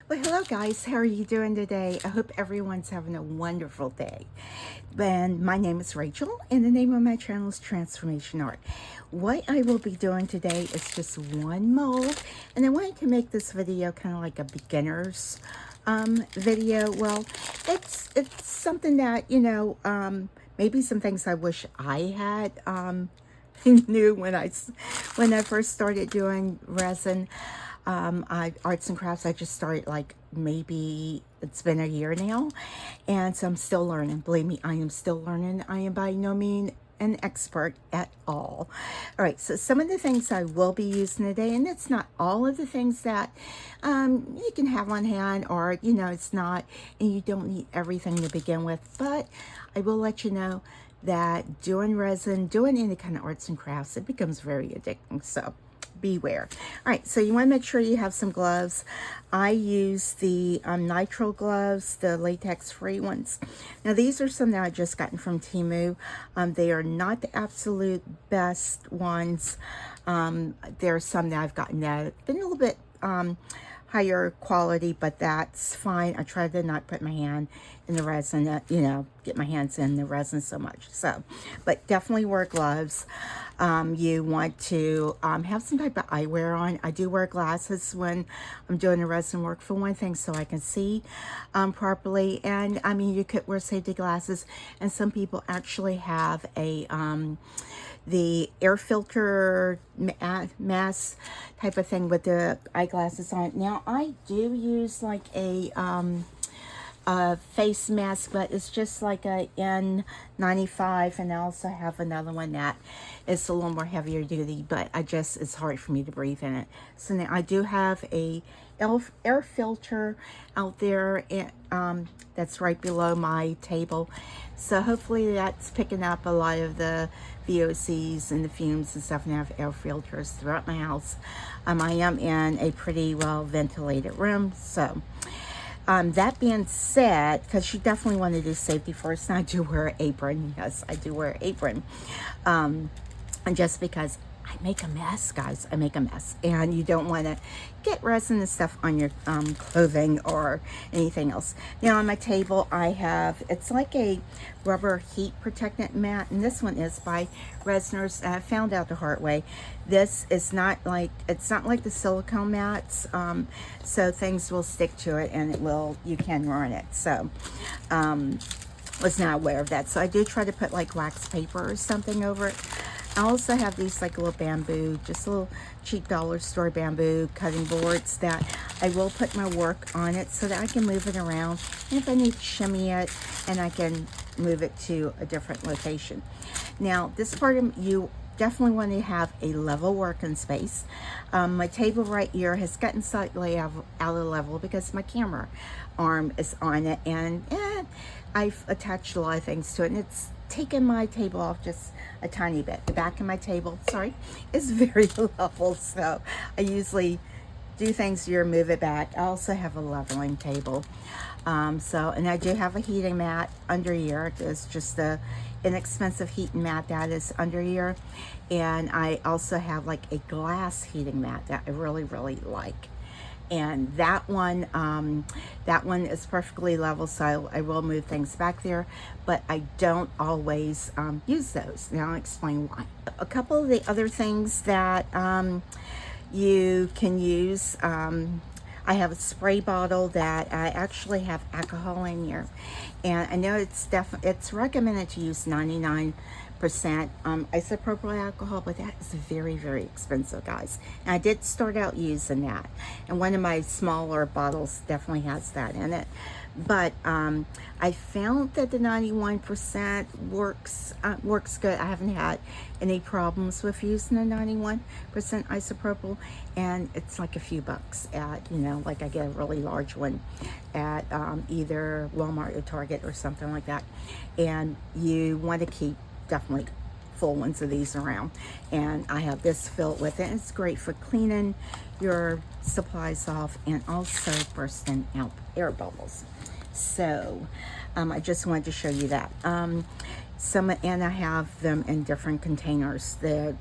Well, hello guys. How are you doing today? I hope everyone's having a wonderful day. And my name is Rachel, and the name of my channel is Transformation Art. What I will be doing today is just one mold, and I wanted to make this video kind of like a beginner's video. Well, it's something that maybe some things I wish I had knew when I first started doing resin. Arts and crafts. I just started like maybe it's been a year now, and so I'm still learning. Believe me, I am still learning. I am by no means an expert at all. All right, so some of the things I will be using today, and it's not all of the things that you can have on hand, or it's not, and you don't need everything to begin with, but I will let you know that doing resin, doing any kind of arts and crafts, it becomes very addicting. So beware. All right, so you want to make sure you have some gloves. I use the nitrile gloves, the latex free ones. Now these are some that I just gotten from Temu. They are not the absolute best ones. There are some that I've gotten that have been a little bit higher quality, but that's fine. I try to not put my hand in the resin, get my hands in the resin so much. So, but definitely wear gloves. You want to have some type of eyewear on. I do wear glasses when I'm doing the resin work, for one thing, so I can see properly. And I mean, you could wear safety glasses, and some people actually have a the air filter mask type of thing with the eyeglasses on. Now I do use like a face mask, but it's just like a N95, and I also have another one that is a little more heavier duty, but it's hard for me to breathe in it. So now I do have a air filter out there, and that's right below my table, so hopefully that's picking up a lot of the VOCs and the fumes and stuff, and I have air filters throughout my house. I am in a pretty well ventilated room, so that being said, because you definitely want to do safety first, and I do wear an apron. Yes, I do wear an apron. And just because I make a mess, guys, I make a mess. And you don't want to get resin and stuff on your clothing or anything else. Now on my table, I have, it's like a rubber heat protectant mat. And this one is by Resiners. I found out the hard way. This is not like, it's not like the silicone mats. So things will stick to it, and you can ruin it. So, was not aware of that. So I do try to put like wax paper or something over it. I also have these like little bamboo, just little cheap dollar store bamboo cutting boards that I will put my work on it so that I can move it around. And if I need to shimmy it, and I can move it to a different location. Now, this part of you definitely want to have a level working space. My table right here has gotten slightly out of level because my camera arm is on it, and I've attached a lot of things to it, and it's taken my table off just a tiny bit. The back of my table, sorry, is very level, so I usually do things here, move it back. I also have a leveling table. And I do have a heating mat under here. It's just a inexpensive heating mat that is under here. And I also have like a glass heating mat that I really, really like. And that one is perfectly level, so I will move things back there, but I don't always use those. Now I'll explain why. A couple of the other things that you can use, I have a spray bottle that I actually have alcohol in here, and I know it's recommended to use 99% isopropyl alcohol, but that is very, very expensive, guys. And I did start out using that, and one of my smaller bottles definitely has that in it. But I found that the 91% works good. I haven't had any problems with using the 91% isopropyl, and it's like a few bucks at, like I get a really large one at either Walmart or Target or something like that. And you want to keep definitely full ones of these around, and I have this filled with it. It's great for cleaning your supplies off and also bursting out air bubbles. So I just wanted to show you that. And I have them in different containers.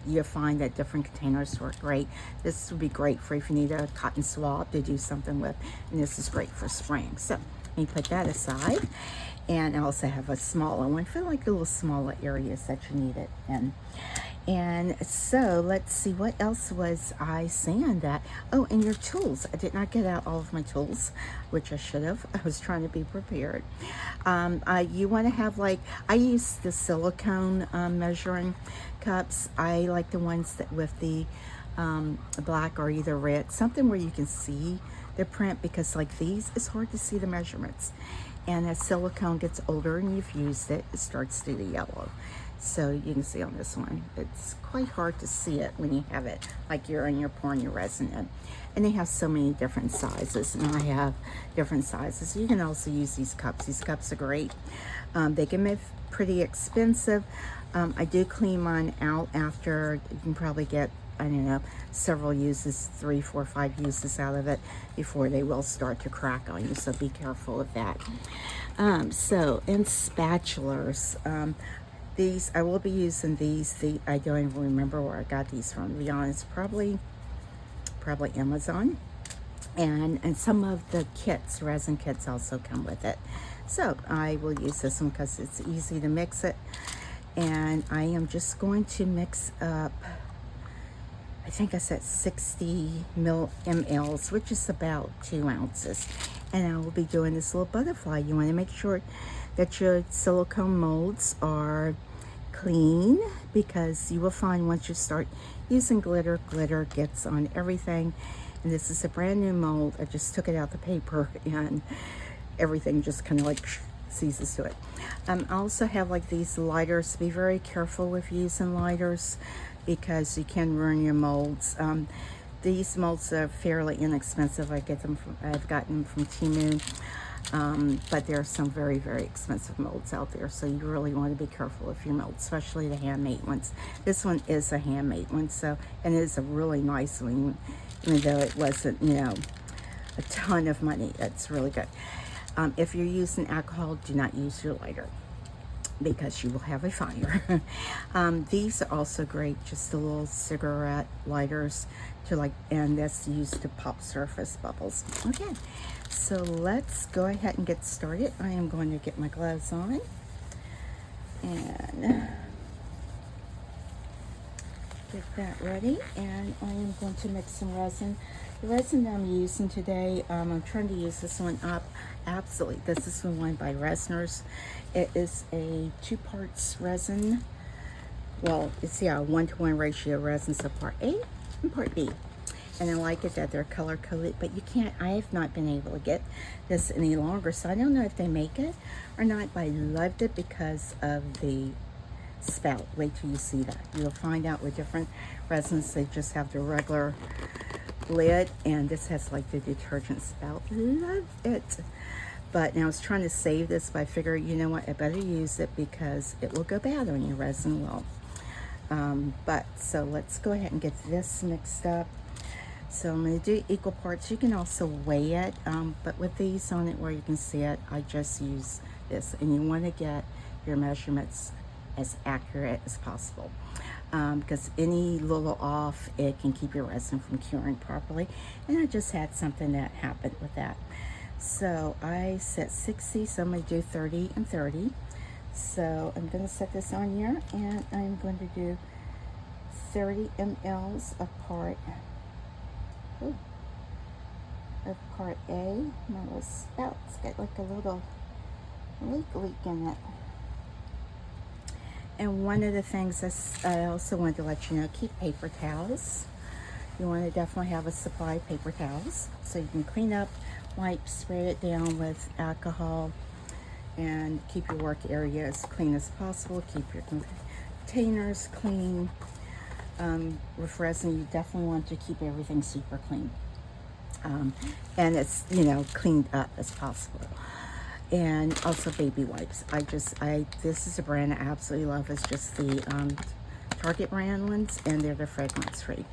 You'll find that different containers work great. This would be great for if you need a cotton swab to do something with, and this is great for spraying. So let me put that aside. And I also have a smaller one for like the little smaller areas that you need it in. And so let's see, what else was I saying that? Oh, and your tools. I did not get out all of my tools, which I should have. I was trying to be prepared. You want to have like, I use the silicone measuring cups. I like the ones that with the black or either red, something where you can see the print, because like these, it's hard to see the measurements. And as silicone gets older and you've used it, it starts to the yellow. So you can see on this one, it's quite hard to see it when you have it, like you're pouring your resin in. And they have so many different sizes, and I have different sizes. You can also use these cups. These cups are great. They can be pretty expensive. I do clean mine out after. You can probably get, I don't know, several uses, 3, 4, 5 uses out of it before they will start to crack on you. So be careful of that. And spatulas. These, I will be using these. I don't even remember where I got these from, to be honest. Probably Amazon. And some of the kits, resin kits, also come with it. So I will use this one because it's easy to mix it. And I am just going to mix up, I think I said 60 mLs, which is about 2 ounces. And I will be doing this little butterfly. You want to make sure that your silicone molds are clean, because you will find once you start using glitter, glitter gets on everything. And this is a brand new mold. I just took it out the paper and everything just kind of like seizes to it. I also have like these lighters. Be very careful with using lighters because you can ruin your molds. These molds are fairly inexpensive. I've gotten them from Temu. But there are some very, very expensive molds out there, so you really want to be careful of your molds, especially the handmade ones. This one is a handmade one, so, and it is a really nice one, even though it wasn't, you know, a ton of money. It's really good. If you're using alcohol, do not use your lighter, because you will have a fire. These are also great, just the little cigarette lighters to like, and that's used to pop surface bubbles. Okay, so let's go ahead and get started. I am going to get my gloves on and get that ready, and I am going to mix some resin. The resin that I'm using today, I'm trying to use this one up. Absolutely, this is the one by Resiners. It is a 2 parts resin. Well, it's, yeah, a 1-to-1 ratio resin, so part A and part B. And I like it that they're color coded, but you can't, I have not been able to get this any longer, so I don't know if they make it or not, but I loved it because of the spout. Wait till you see that. You'll find out with different resins, they just have the regular lid, and this has like the detergent spout. Love it. But now I was trying to save this, but I figured, you know what, I better use it because it will go bad on your resin well. But so let's go ahead and get this mixed up. So I'm going to do equal parts. You can also weigh it, but with these on it where you can see it, I just use this. And you want to get your measurements as accurate as possible, because any little off, it can keep your resin from curing properly. And I just had something that happened with that. So I set 60, so I'm going to do 30 and 30. So I'm going to set this on here, and I'm going to do 30 mLs of part A. My little spout's got like a little leak in it. And one of the things I also wanted to let you know, keep paper towels. You want to definitely have a supply of paper towels so you can clean up, wipe, spray it down with alcohol, and keep your work area as clean as possible. Keep your containers clean. With resin, you definitely want to keep everything super clean. And it's, you know, cleaned up as possible. And also baby wipes. This is a brand I absolutely love. It's just the Target brand ones, and they're the fragrance free.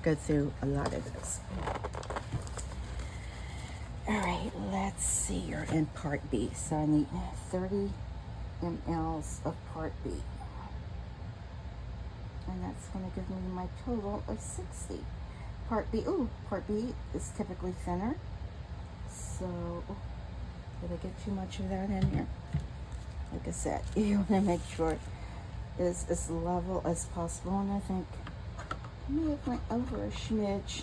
Go through a lot of those. All right, let's see, you're in part B. So I need 30 mLs of part B. And that's going to give me my total of 60. Part B, part B is typically thinner. So, did I get too much of that in here? Like I said, you want to make sure it is as level as possible. And I think I may have went over a smidge.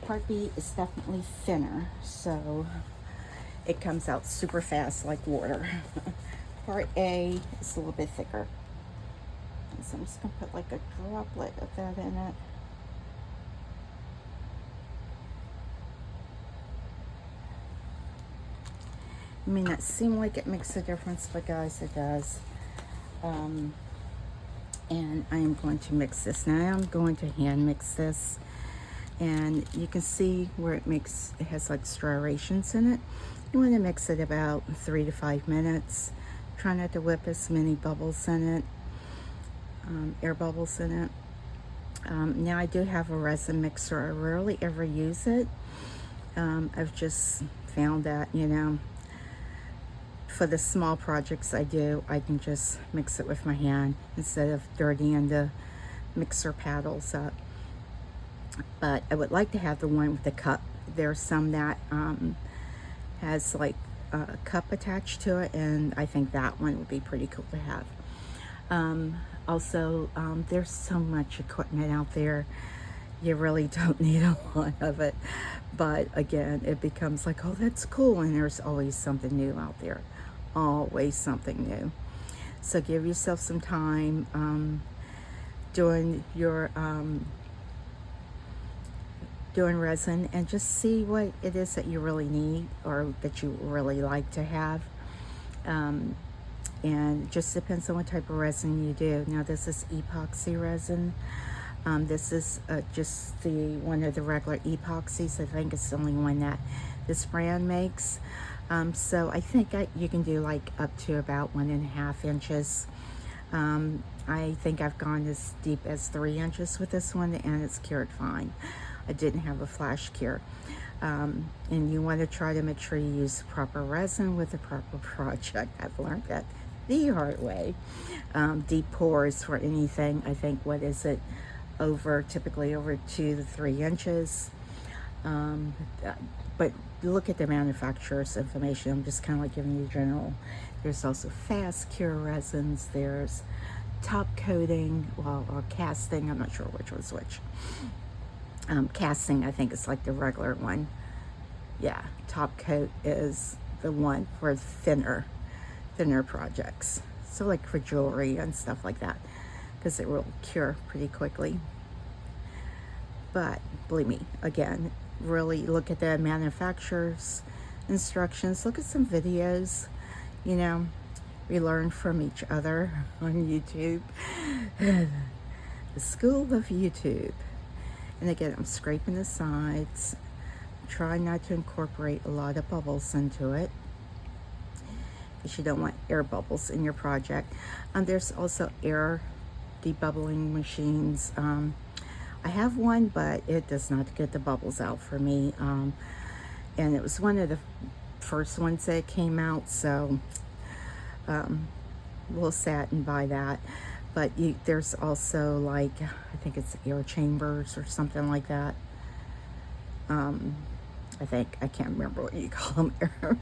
Part B is definitely thinner, so it comes out super fast like water. Part A is a little bit thicker. So I'm just going to put like a droplet of that in it. It may not seem like it makes a difference, but guys, it does. And I am going to mix this. Now I'm going to hand mix this. And you can see where it has like striations in it. You want to mix it about 3 to 5 minutes. Try not to whip as many bubbles in it, air bubbles in it. Now I do have a resin mixer. I rarely ever use it. I've just found that, you know, for the small projects I do, I can just mix it with my hand instead of dirtying the mixer paddles up. But I would like to have the one with the cup. There's some that has like a cup attached to it, and I think that one would be pretty cool to have. Also, there's so much equipment out there. You really don't need a lot of it. But again, it becomes like, oh, that's cool. And there's always something new out there. Always something new. So give yourself some time doing your doing resin, and just see what it is that you really need or that you really like to have. And it just depends on what type of resin you do. Now this is epoxy resin. This is just one of the regular epoxies. I think it's the only one that this brand makes. So I think you can do like up to about 1.5 inches. I think I've gone as deep as 3 inches with this one, and it's cured fine. I didn't have a flash cure. And you want to try to make sure you use the proper resin with the proper project. I've learned that the hard way. Deep pours for anything, I think, what is it, typically over 2 to 3 inches. But look at the manufacturer's information. I'm just kind of like giving you general. There's also fast cure resins. There's top coating, or casting. I'm not sure which was which. Casting, I think, is like the regular one. Yeah, top coat is the one for thinner projects. So like for jewelry and stuff like that, because it will cure pretty quickly. But believe me, again, really look at the manufacturer's instructions. Look at some videos. You know, we learn from each other on YouTube. The school of YouTube. And again, I'm scraping the sides. Try not to incorporate a lot of bubbles into it, because you don't want air bubbles in your project. There's also air debubbling machines. I have one, but it does not get the bubbles out for me. And it was one of the first ones that came out, so we'll sat and buy that. But there's also like, I think it's air chambers or something like that. I can't remember what you call them.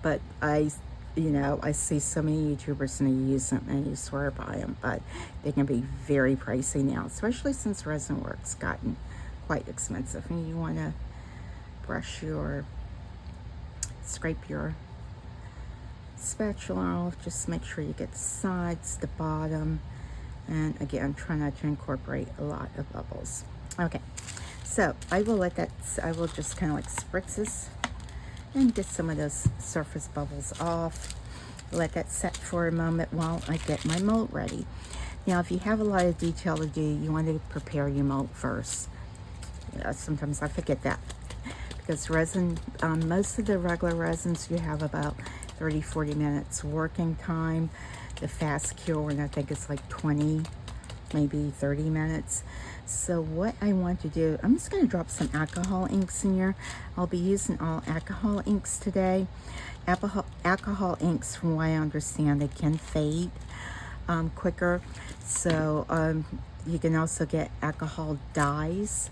But I see so many YouTubers and they use them and you swear by them, but they can be very pricey now, especially since resin work's gotten quite expensive. And you want to scrape your spatula off. Just make sure you get the sides, the bottom, and again, try not to incorporate a lot of bubbles. Okay, so I will just kind of like spritz this and get some of those surface bubbles off. Let that set for a moment while I get my mold ready. Now, if you have a lot of detail to do, you want to prepare your mold first. Sometimes I forget that, because resin, most of the regular resins, you have about 30-40 minutes working time. The fast cure one, I think it's like 20 maybe 30 minutes. So what I want to do, I'm just going to drop some alcohol inks in here. I'll be using all alcohol inks today. Alcohol inks, from what I understand, they can fade quicker. So you can also get alcohol dyes,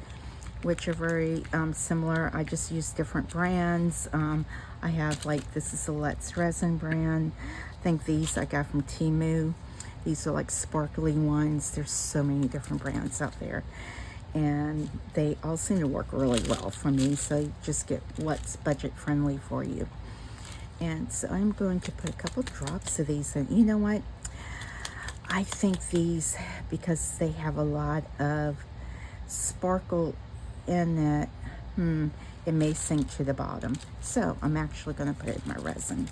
which are very similar. I just use different brands. I have, like, this is the Let's Resin brand. I think these I got from Temu. These are like sparkly ones. There's so many different brands out there, and they all seem to work really well for me. So you just get what's budget friendly for you. And so I'm going to put a couple drops of these in. You know what? I think these, because they have a lot of sparkle in it, it may sink to the bottom. So I'm actually going to put it in my resin.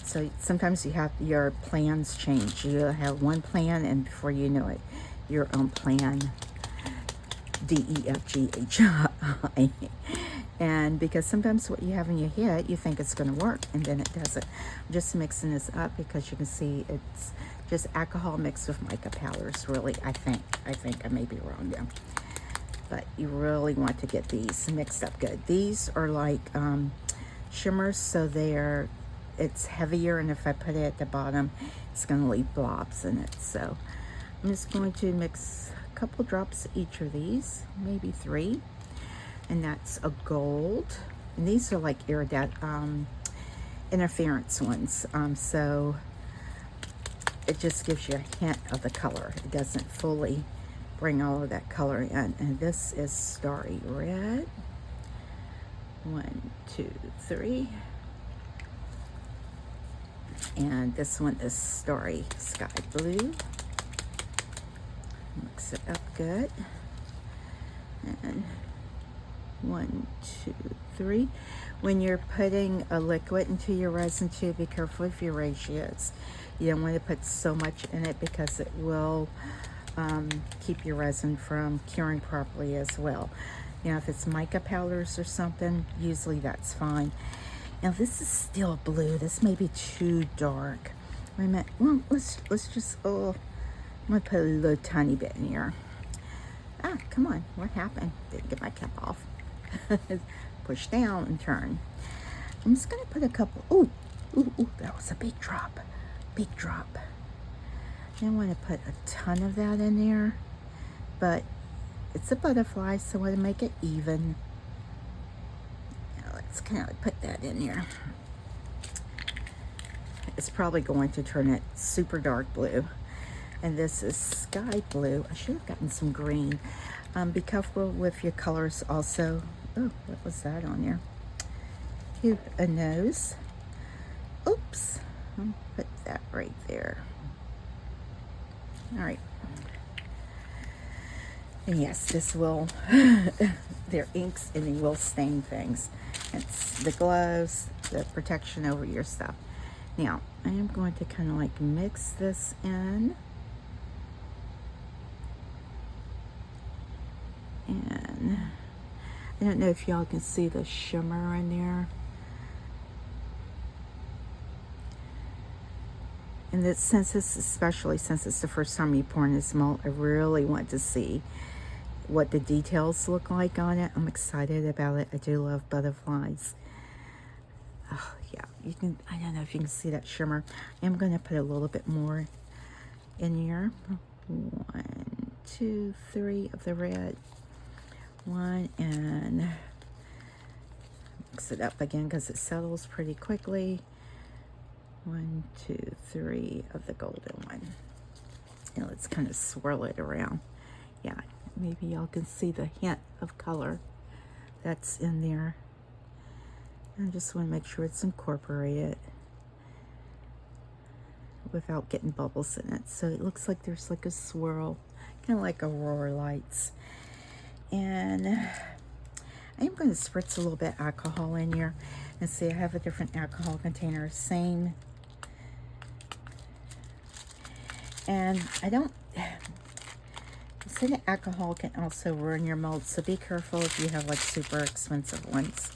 So sometimes you have your plans change. You have one plan, and before you know it, you're on plan DEFGHI. And because sometimes what you have in your head, you think it's going to work, and then it doesn't. I'm just mixing this up because you can see it's just alcohol mixed with mica powders, really. I think I may be wrong now. But you really want to get these mixed up good. These are like shimmers, so it's heavier, and if I put it at the bottom, it's going to leave blobs in it. So I'm just going to mix a couple drops of each of these, maybe 3, and that's a gold. And these are like interference ones, so it just gives you a hint of the color. It doesn't fully bring all of that color in. And this is Starry Red. 1, 2, 3. And this one is Starry Sky Blue. Mix it up good. And 1, 2, 3. When you're putting a liquid into your resin too, be careful of your ratios. You don't want to put so much in it because it will keep your resin from curing properly as well. You know, if it's mica powders or something, usually that's fine. Now this is still blue. This may be too dark. Wait a minute. Well, let's just, I'm gonna put a little tiny bit in here. Ah, come on. What happened? Didn't get my cap off. Push down and turn. I'm just gonna put a couple. Ooh, that was a big drop. Big drop. I don't want to put a ton of that in there, but it's a butterfly, so I want to make it even. Let's kind of put that in there. It's probably going to turn it super dark blue. And this is sky blue. I should have gotten some green. Be careful with your colors also. Oh, what was that on there? Cute, a nose. Oops. I'll put that right there. All right. And yes, this will, they're inks and they will stain things. It's the gloves, the protection over your stuff. Now, I am going to kind of like mix this in. And I don't know if y'all can see the shimmer in there. And that, especially since it's the first time you pour in this mold, I really want to see what the details look like on it. I'm excited about it. I do love butterflies. Oh, yeah, you can, I don't know if you can see that shimmer. I'm going to put a little bit more in here. 1, 2, 3 of the red. 1, and mix it up again because it settles pretty quickly. 1, 2, 3 of the golden one. And let's kind of swirl it around. Yeah, maybe y'all can see the hint of color that's in there. I just want to make sure it's incorporated without getting bubbles in it. So it looks like there's like a swirl, kind of like aurora lights. And I am going to spritz a little bit of alcohol in here. And see, I have a different alcohol container, same. And I don't, say that alcohol can also ruin your mold, so be careful if you have like super expensive ones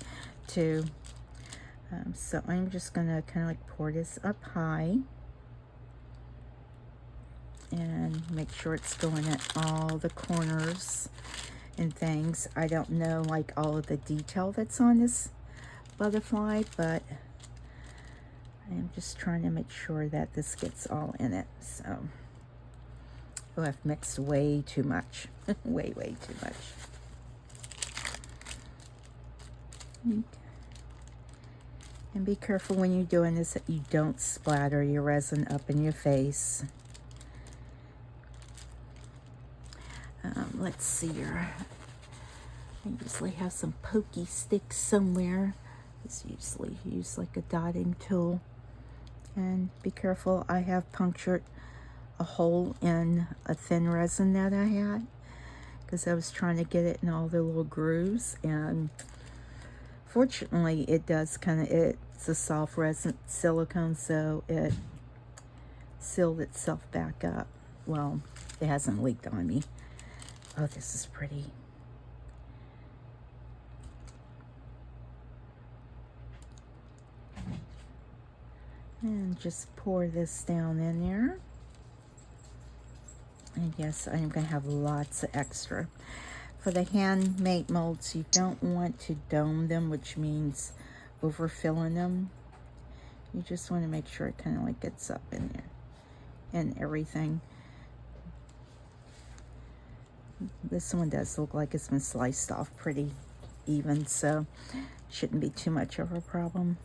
too. So I'm just gonna kind of like pour this up high. and make sure it's going at all the corners and things. I don't know like all of the detail that's on this butterfly, but I'm just trying to make sure that this gets all in it. So, oh, I've mixed way too much. way too much. Okay. And be careful when you're doing this that you don't splatter your resin up in your face. Let's see here. I usually have some pokey sticks somewhere. Just usually use like a dotting tool. And be careful, I have punctured a hole in a thin resin that I had because I was trying to get it in all the little grooves, and fortunately it does kind of, it's a soft resin silicone, so it sealed itself back up. Well, it hasn't leaked on me. Oh, this is pretty. And just pour this down in there. And yes, I'm going to have lots of extra. For the handmade molds, you don't want to dome them, which means overfilling them. You just want to make sure it kind of like gets up in there and everything. This one does look like it's been sliced off pretty even, so shouldn't be too much of a problem.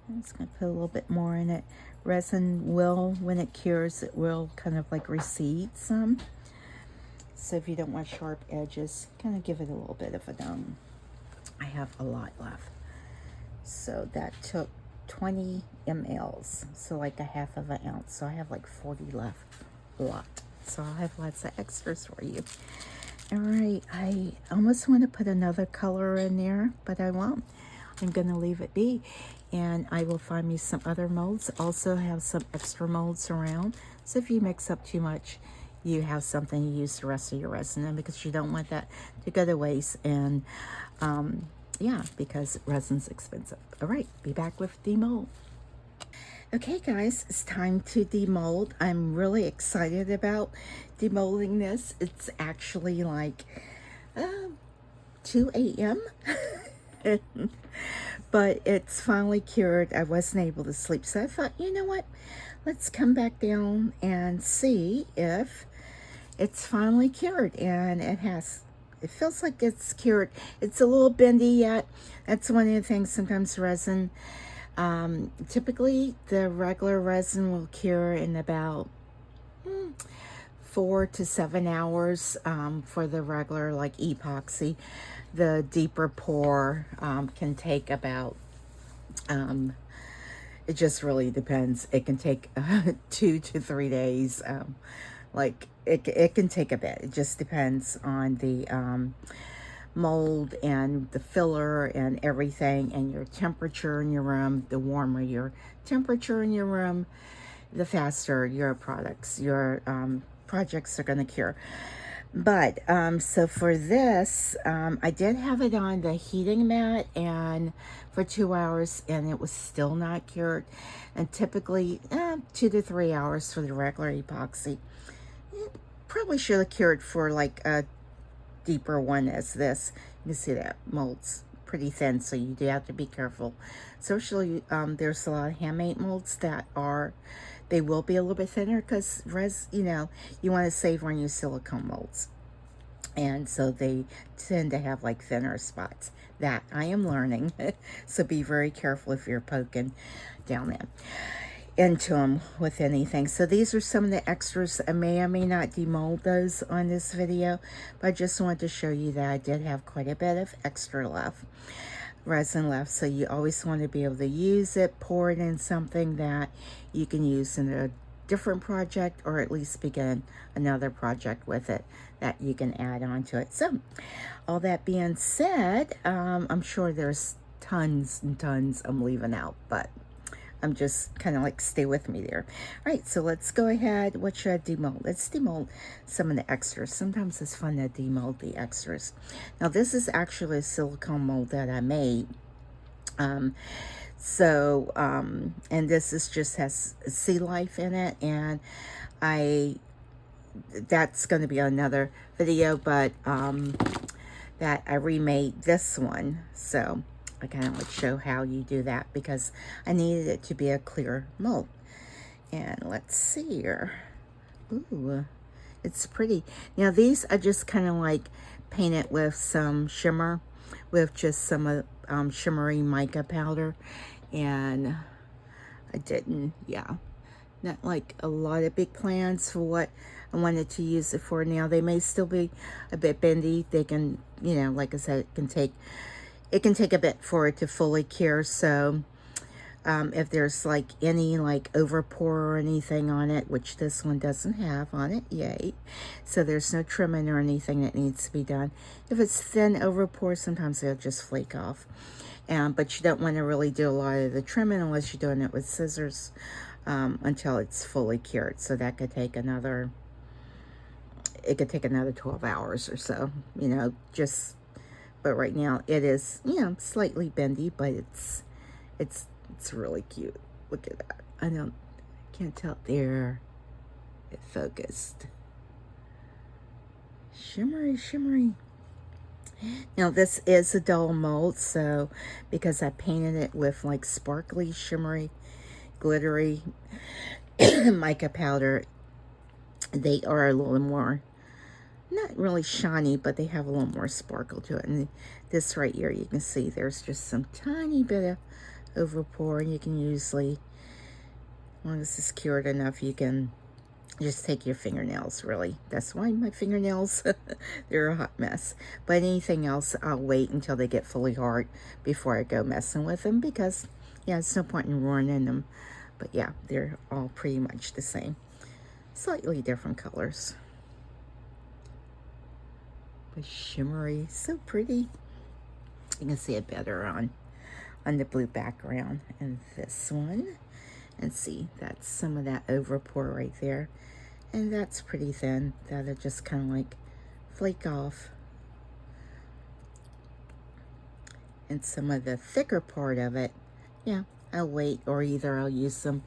I'm just going to put a little bit more in it. Resin will, when it cures, it will kind of like recede some. So if you don't want sharp edges, kind of give it a little bit of a dome. I have a lot left. So that took 20 mLs, so like a half of an ounce. So I have like 40 left, a lot. So I'll have lots of extras for you. All right, I almost want to put another color in there, but I won't. I'm going to leave it be, and I will find me some other molds. Also have some extra molds around, so if you mix up too much, you have something to use the rest of your resin in, because you don't want that to go to waste. And yeah, because resin's expensive. All right, be back with demold. Okay guys, it's time to demold. I'm really excited about demolding this. It's actually like 2 a.m. But it's finally cured. I wasn't able to sleep, so I thought, you know what, let's come back down and see if it's finally cured. And it has. It feels like it's cured. It's a little bendy yet. That's one of the things. Sometimes resin, typically the regular resin will cure in about 4 to 7 hours for the regular like epoxy. The deeper pour can take about, it just really depends. It can take 2 to 3 days. Like it can take a bit. It just depends on the mold and the filler and everything, and your temperature in your room. The warmer your temperature in your room, the faster your projects are going to cure. But so for this, I did have it on the heating mat and for 2 hours, and it was still not cured. And typically 2 to 3 hours for the regular epoxy. Probably should have cured for like a deeper one as this. You can see that mold's pretty thin, so you do have to be careful. So actually, there's a lot of handmade molds that they will be a little bit thinner because you want to save on your silicone molds. And so they tend to have like thinner spots. That I am learning. So be very careful if you're poking down there into them with anything. So these are some of the extras. I may or may not demold those on this video, but I just wanted to show you that I did have quite a bit of extra resin left. So you always want to be able to use it, pour it in something that you can use in a different project, or at least begin another project with it that you can add on to it. So all that being said, I'm sure there's tons and tons I'm leaving out, but I'm just kind of like, stay with me there. All right, so let's go ahead. What should I demold? Let's demold some of the extras. Sometimes it's fun to demold the extras. Now this is actually a silicone mold that I made Um, and this is just has sea life in it, and that's going to be another video, but that I remade this one, so I kind of like show how you do that because I needed it to be a clear mold. And let's see here. Ooh, it's pretty. Now these I just kind of like painted with some shimmer, with just some shimmery mica powder, and I didn't, yeah, not like a lot of big plans for what I wanted to use it for. Now they may still be a bit bendy. They can, you know, like I said, it can take a bit for it to fully cure. So if there's like any like overpour or anything on it, which this one doesn't have on it, yay. So there's no trimming or anything that needs to be done. If it's thin overpour, sometimes it'll just flake off. But you don't want to really do a lot of the trimming unless you're doing it with scissors until it's fully cured. So that could take another, it could take another 12 hours or so, you know, but right now it is, you know, slightly bendy, but it's really cute. Look at that. Can't tell. There, it focused. Shimmery, shimmery. Now this is a dull mold, so because I painted it with like sparkly, shimmery, glittery mica powder, they are a little more, not really shiny, but they have a little more sparkle to it. And this right here, you can see there's just some tiny bit of overpour, and you can usually, as long as it's cured enough, you can just take your fingernails, really. That's why my fingernails, they're a hot mess. But anything else, I'll wait until they get fully hard before I go messing with them, because, yeah, it's no point in ruining them. But yeah, they're all pretty much the same. Slightly different colors. But shimmery, so pretty. You can see it better on the blue background. And this one, and see, that's some of that overpour right there, and that's pretty thin. That'll just kind of like flake off. And some of the thicker part of it, yeah, I'll wait, or either I'll use some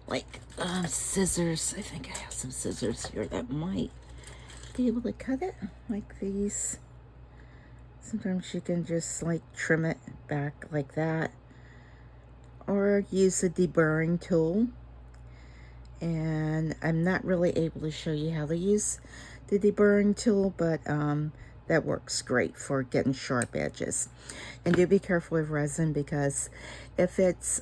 like scissors. I think I have some scissors here that might be able to cut it like these. Sometimes you can just like trim it back like that, or use a deburring tool. And I'm not really able to show you how to use the deburring tool, but that works great for getting sharp edges. And do be careful with resin, because if it's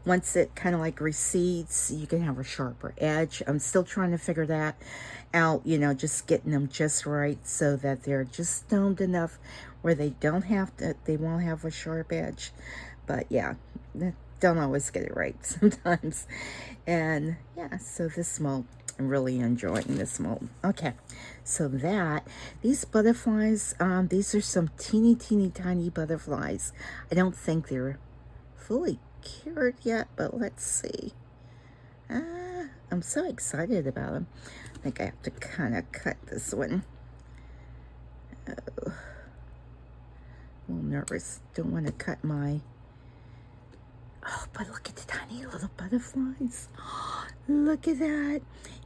once it kind of like recedes, you can have a sharper edge. I'm still trying to figure that out, you know, just getting them just right so that they're just stoned enough where they won't have a sharp edge. But yeah, don't always get it right sometimes. And yeah, so this mold, I'm really enjoying this mold. Okay, so these butterflies, these are some teeny tiny butterflies. I don't think they're fully cured yet, but let's see. I'm so excited about them. I think I have to kind of cut this one. Oh, a little nervous. Don't want to cut my... Oh, but look at the tiny little butterflies. Look at that.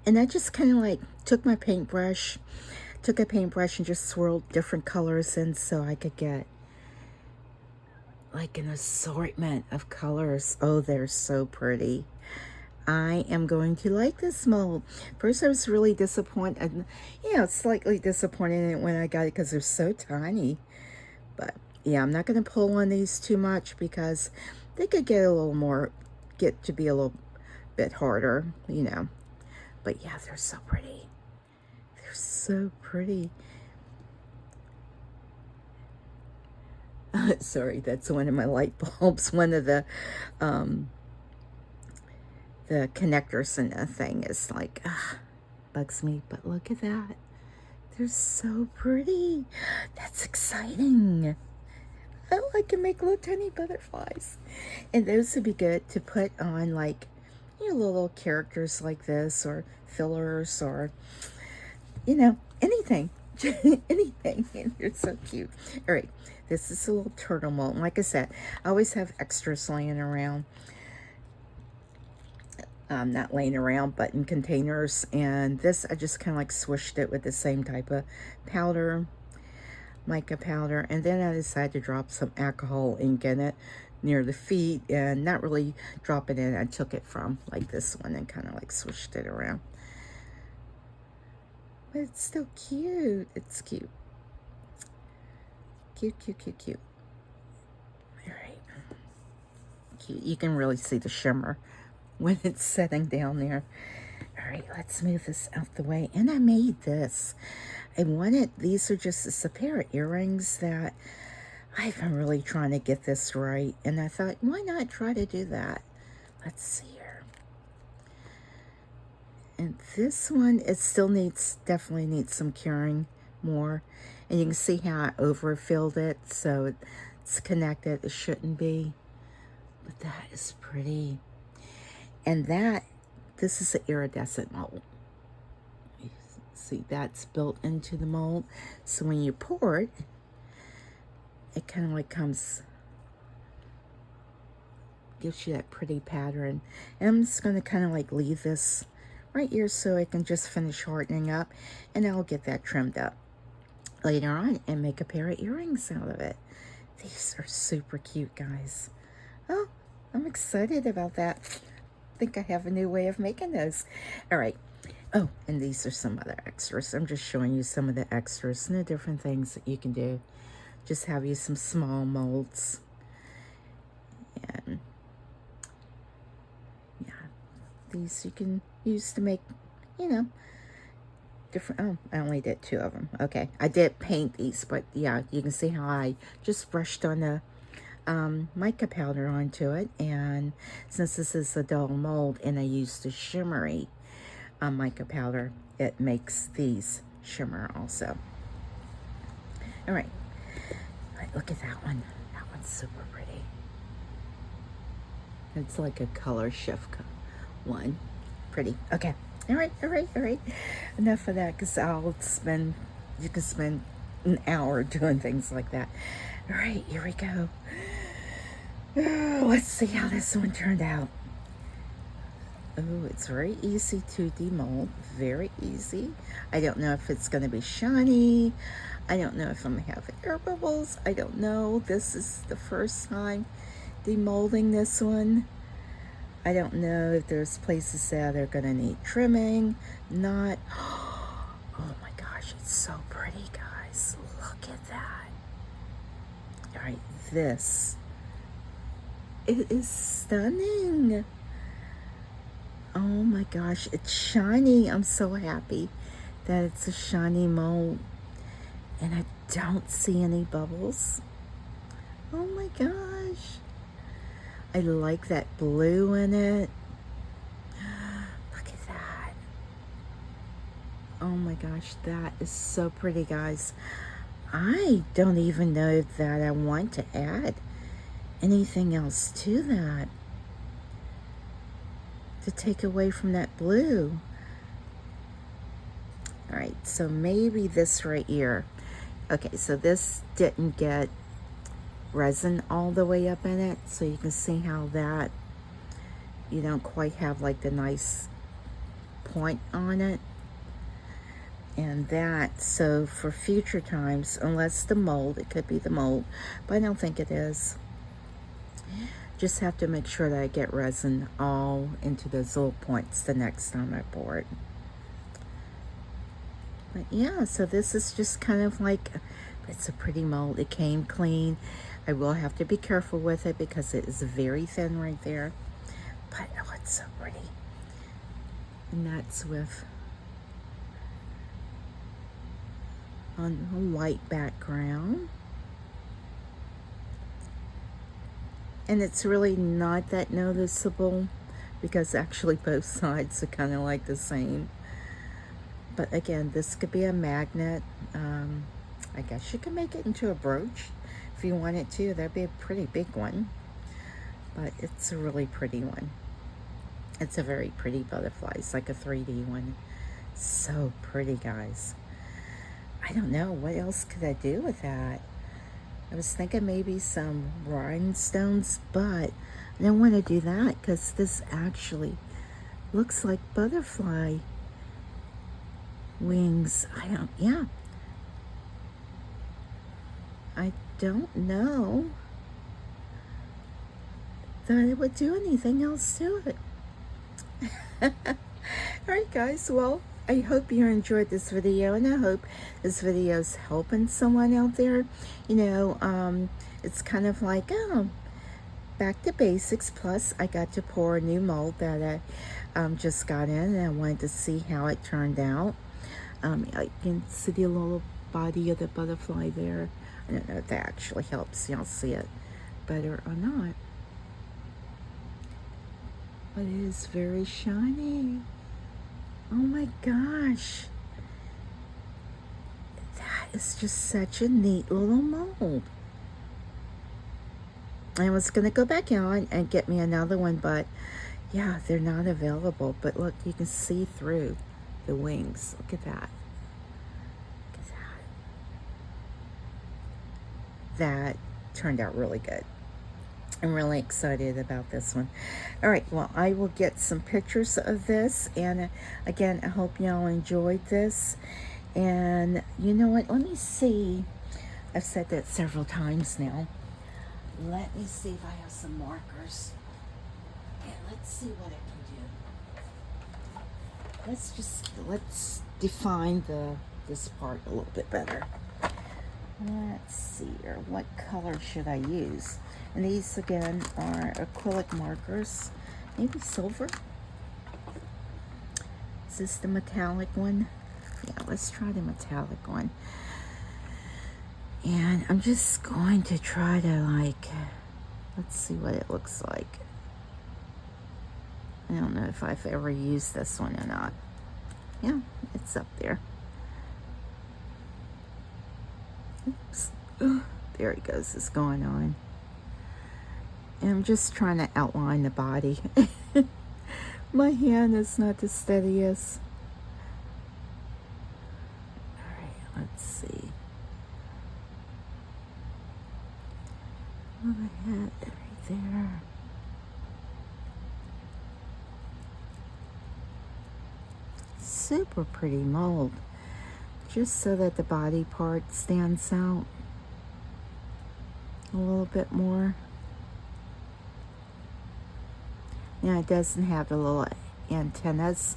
And I just kind of like took a paintbrush and just swirled different colors in so I could get like an assortment of colors. Oh, they're so pretty. I am going to like this mold. First I was really disappointed, slightly disappointed in it when I got it because they're so tiny. But yeah, I'm not going to pull on these too much because they could get to be a little bit harder, you know. But yeah, they're so pretty. They're so pretty. Sorry, that's one of my light bulbs. One of the connectors in the thing is like, bugs me. But look at that. They're so pretty. That's exciting. Oh, I can make little tiny butterflies. And those would be good to put on like, little characters like this, or fillers, or, anything. anything. And they're so cute. All right, this is a little turtle mold. Like I said, I always have extras laying around. Not laying around, but in containers. And this, I just kind of like swished it with the same type of powder, mica powder. And then I decided to drop some alcohol ink in it near the feet, and not really drop it in. I took it from like this one and kind of like swished it around. But it's still cute. It's cute. Cute, cute, cute, cute. All right. Cute. You can really see the shimmer when it's setting down there. All right, let's move this out the way. And I made this. I wanted, these are just a pair of earrings that I've been really trying to get this right. And I thought, why not try to do that? Let's see here. And this one, it still needs, definitely needs some curing more. And you can see how I overfilled it, so it's connected. It shouldn't be. But that is pretty. And that, this is an iridescent mold. See, that's built into the mold. So when you pour it, it kind of like comes, gives you that pretty pattern. And I'm just going to kind of like leave this right here so it can just finish hardening up. And I'll get that trimmed up later on and make a pair of earrings out of it. These are super cute, guys. Oh, I'm excited about that. I think I have a new way of making those. All right. Oh, and these are some other extras. I'm just showing you some of the extras and the different things that you can do. Just have you some small molds. And yeah, these you can use to make, you know, different. Oh, I only did 2 of them. Okay, I did paint these, but yeah, you can see how I just brushed on the mica powder onto it. And since this is a dull mold and I used the shimmery mica powder, it makes these shimmer also. All right, look at that one. That one's super pretty. It's like a color shift one. Pretty. Okay. All right. Enough of that, because you can spend an hour doing things like that. All right, here we go. Let's see how this one turned out. Oh, it's very easy to demold. Very easy. I don't know if it's going to be shiny. I don't know if I'm going to have air bubbles. I don't know. This is the first time demolding this one. I don't know if there's places that are going to need trimming. Not. Oh my gosh, it's so pretty, guys. Look at that. All right, this. It is stunning. Oh my gosh, it's shiny. I'm so happy that it's a shiny mold. And I don't see any bubbles. Oh my gosh. I like that blue in it. Look at that. Oh my gosh, that is so pretty, guys. I don't even know that I want to add anything else to that to take away from that blue. All right, so maybe this right here. Okay, so this didn't get resin all the way up in it, so you can see how that, you don't quite have like the nice point on it. And that, so for future times, unless the mold, it could be the mold, but I don't think it is. Just have to make sure that I get resin all into those little points the next time I pour it. But yeah, so this is just kind of like, it's a pretty mold. It came clean. I will have to be careful with it because it is very thin right there. But oh, it's so pretty. And that's with on a white background. And it's really not that noticeable because actually both sides are kind of like the same. But again, this could be a magnet. I guess you can make it into a brooch if you wanted to. That'd be a pretty big one. But it's a really pretty one. It's a very pretty butterfly. It's like a 3D one. So pretty, guys. I don't know, what else could I do with that? I was thinking maybe some rhinestones, but I don't want to do that because this actually looks like butterfly wings. Yeah, I don't know that it would do anything else to it. Alright guys, well, I hope you enjoyed this video, and I hope this video is helping someone out there. You know, it's kind of like, oh, back to basics. Plus, I got to pour a new mold that I just got in, and I wanted to see how it turned out. I can see the little body of the butterfly there. I don't know if that actually helps y'all see it better or not. But it is very shiny. Oh my gosh. That is just such a neat little mold. I was going to go back on and get me another one, but yeah, they're not available. But look, you can see through the wings. Look at that. Look at that. That turned out really good. I'm really excited about this one. All right, well, I will get some pictures of this. And again, I hope y'all enjoyed this. And you know what? Let me see. I've said that several times now. Let me see if I have some markers. Okay, let's see what I can do. Let's define this part a little bit better. Let's see here. What color should I use? And these again are acrylic markers. Maybe silver. Is this the metallic one? Yeah, let's try the metallic one. And I'm just going to try to let's see what it looks like. I don't know if I've ever used this one or not. Yeah, it's up there. Oops. There it goes. It's going on. And I'm just trying to outline the body. My hand is not the steadiest. All right, let's see. Oh, I had it right there. Super pretty mold. Just so that the body part stands out a little bit more. Yeah, it doesn't have the little antennas,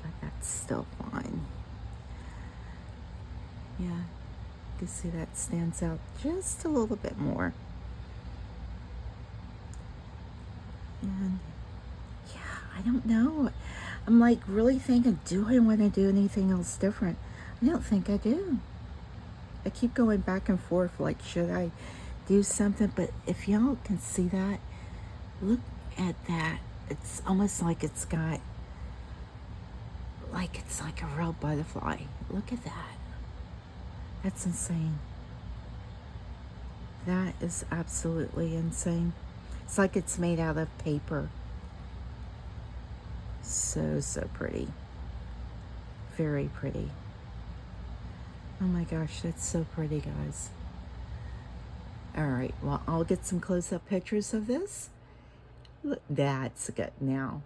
but that's still fine. Yeah, you can see that stands out just a little bit more. And yeah, I don't know. I'm like really thinking, do I want to do anything else different? I don't think I do. I keep going back and forth, like, should I do something? But if y'all can see that, look at that. It's almost like it's got, like it's like a real butterfly. Look at that. That's insane. That is absolutely insane. It's like it's made out of paper. So pretty. Very pretty. Oh my gosh, that's so pretty, guys. All right, well, I'll get some close-up pictures of this. Look, that's good now.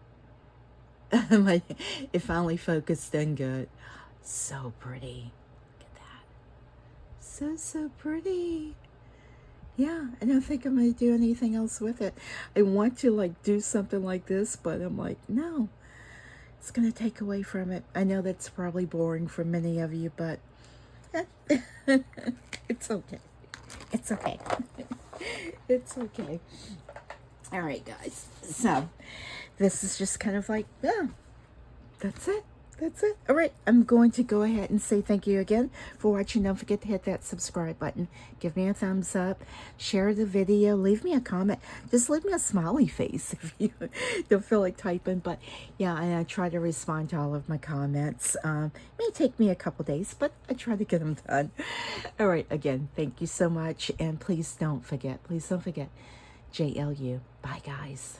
It finally focused in good. So pretty. Look at that. So pretty. Yeah, I don't think I'm going to do anything else with it. I want to like do something like this, but I'm like, no. It's going to take away from it. I know that's probably boring for many of you, but it's okay. It's okay. It's okay. All right, guys. So this is just kind of like, yeah, that's it. That's it. All right. I'm going to go ahead and say thank you again for watching. Don't forget to hit that subscribe button. Give me a thumbs up. Share the video. Leave me a comment. Just leave me a smiley face if you don't feel like typing. But yeah, and I try to respond to all of my comments. May take me a couple days, but I try to get them done. All right. Again, thank you so much. And please don't forget, JLU. Bye, guys.